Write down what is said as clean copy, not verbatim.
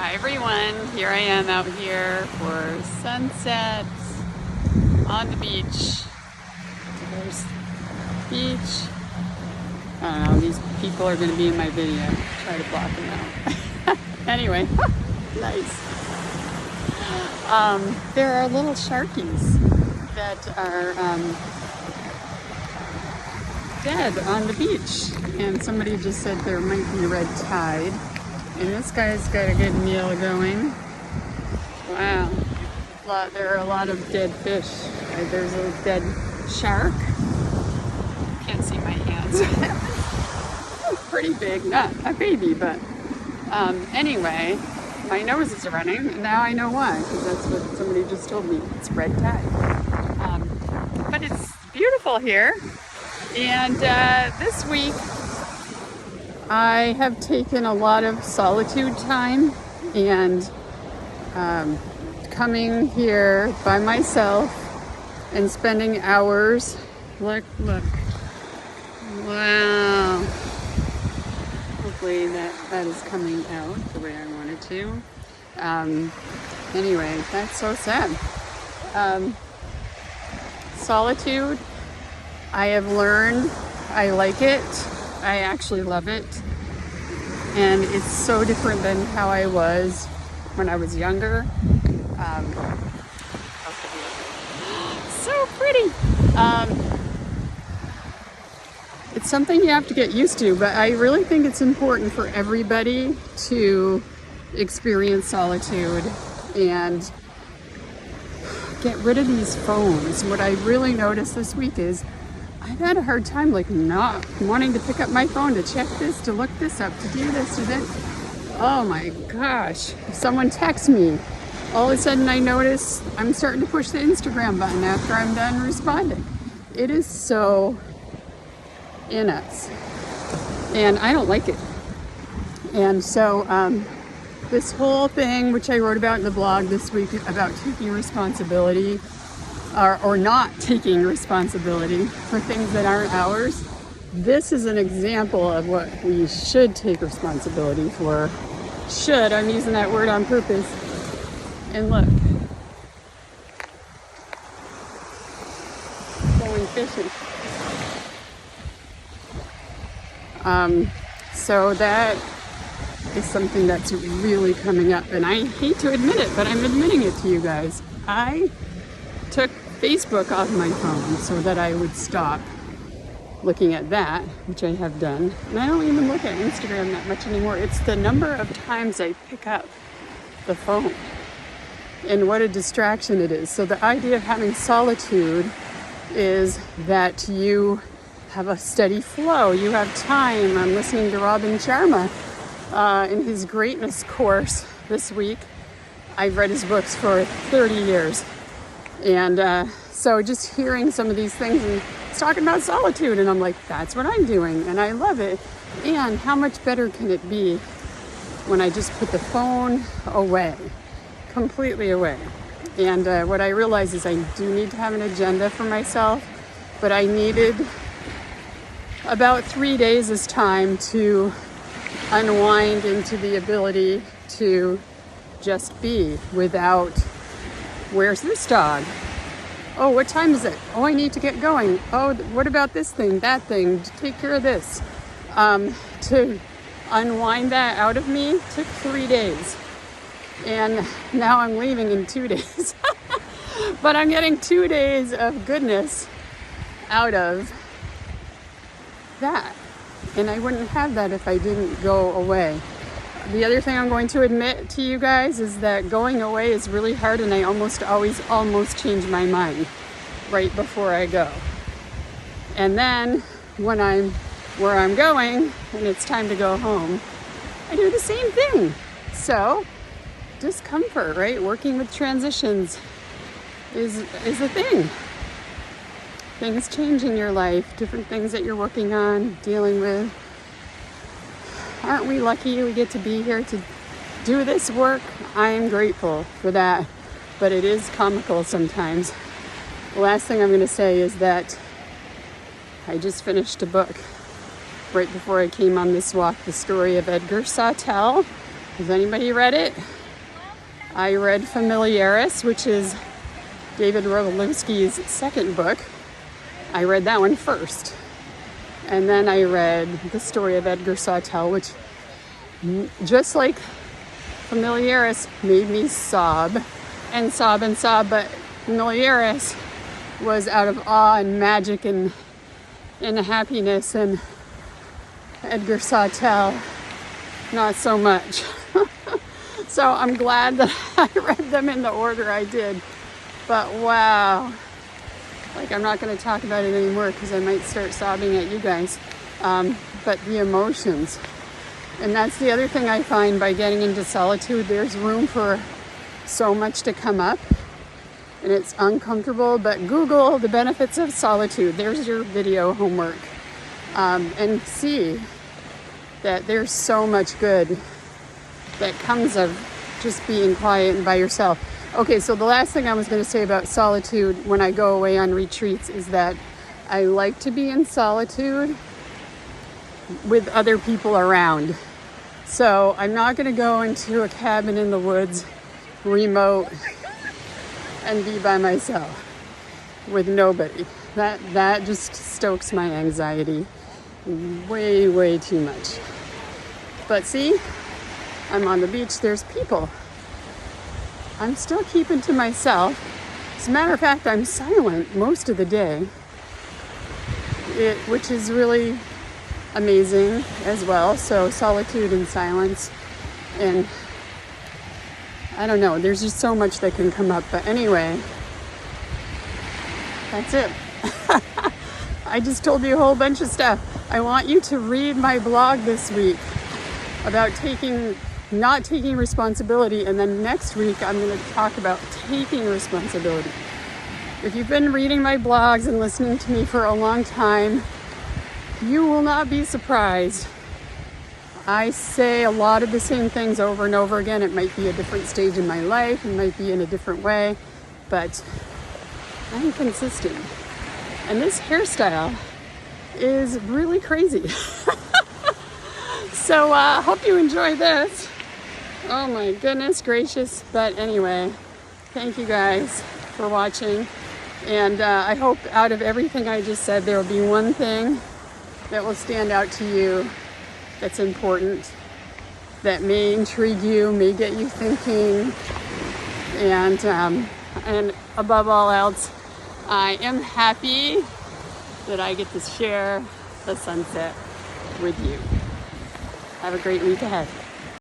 Hi everyone, here I am out here for sunset on the beach. There's the beach. I don't know, these people are going to be in my video. Try to block them out. Anyway, nice. There are little sharkies that are dead on the beach, and somebody just said there might be red tide. And this guy's got a good meal going. Wow. There are a lot of dead fish. There's a dead shark. Can't see my hands. Pretty big, not a baby, but anyway, my nose is running, and now I know why, because that's what somebody just told me. It's red tide. But it's beautiful here. And this week, I have taken a lot of solitude time and coming here by myself and spending hours. Look. Wow. Hopefully that is coming out the way I want it to. Anyway, that's so sad. Solitude, I have learned I like it. I actually love it, and it's so different than how I was when I was younger. So pretty. It's something you have to get used to, but I really think it's important for everybody to experience solitude and get rid of these phones. What I really noticed this week is I've had a hard time not wanting to pick up my phone to check this, to look this up, to do this, to this. Oh my gosh. If someone texts me, all of a sudden I notice I'm starting to push the Instagram button after I'm done responding. It is so in us. And I don't like it. And so this whole thing, which I wrote about in the blog this week about taking responsibility, or not taking responsibility for things that aren't ours. This is an example of what we should take responsibility for. Should, I'm using that word on purpose. And look, going fishing. So that is something that's really coming up, and I hate to admit it, but I'm admitting it to you guys. I took Facebook off my phone so that I would stop looking at that, which I have done. And I don't even look at Instagram that much anymore. It's the number of times I pick up the phone and what a distraction it is. So the idea of having solitude is that you have a steady flow. You have time. I'm listening to Robin Sharma in his greatness course this week. I've read his books for 30 years. And so just hearing some of these things, and he's talking about solitude, and I'm like, that's what I'm doing, and I love it. And how much better can it be when I just put the phone away, completely away? And what I realized is I do need to have an agenda for myself, but I needed about 3 days this time to unwind into the ability to just be without, where's this dog? Oh, what time is it? Oh, I need to get going. Oh, what about this thing, that thing? Take care of this. To unwind that out of me took 3 days. And now I'm leaving in 2 days. But I'm getting 2 days of goodness out of that. And I wouldn't have that if I didn't go away. The other thing I'm going to admit to you guys is that going away is really hard, and I almost always change my mind right before I go. And then when I'm where I'm going and it's time to go home, I do the same thing. So discomfort, right? Working with transitions is a thing. Things change in your life, different things that you're working on, dealing with. Aren't we lucky we get to be here to do this work? I am grateful for that, but it is comical sometimes. The last thing I'm going to say is that I just finished a book right before I came on this walk, the story of Edgar Sawtelle. Has anybody read it? I read Familiaris, which is David Rowlowski's second book. I read that one first. And then I read The Story of Edgar Sawtelle, which, just like Familiaris, made me sob and sob and sob. But Familiaris was out of awe and magic and happiness, and Edgar Sawtelle, not so much. So I'm glad that I read them in the order I did. But wow, like I'm not going to talk about it anymore because I might start sobbing at you guys. But the emotions. And that's the other thing I find by getting into solitude. There's room for so much to come up. And it's uncomfortable, but Google the benefits of solitude. There's your video homework. And see that there's so much good that comes of just being quiet and by yourself. Okay, so the last thing I was going to say about solitude when I go away on retreats is that I like to be in solitude with other people around. So I'm not going to go into a cabin in the woods, remote, and be by myself with nobody. That just stokes my anxiety way, way too much. But see, I'm on the beach, there's people. I'm still keeping to myself. As a matter of fact, I'm silent most of the day, which is really amazing as well. So solitude and silence, and I don't know, there's just so much that can come up. But anyway, that's it. I just told you a whole bunch of stuff. I want you to read my blog this week about not taking responsibility, and then next week I'm going to talk about taking responsibility. If you've been reading my blogs and listening to me for a long time, you will not be surprised. I say a lot of the same things over and over again. It might be a different stage in my life, it might be in a different way, but I'm consistent. And this hairstyle is really crazy. So hope you enjoy this. Oh my goodness gracious. But anyway, thank you guys for watching. And I hope out of everything I just said, there will be one thing that will stand out to you that's important, that may intrigue you, may get you thinking. And above all else, I am happy that I get to share the sunset with you. Have a great week ahead.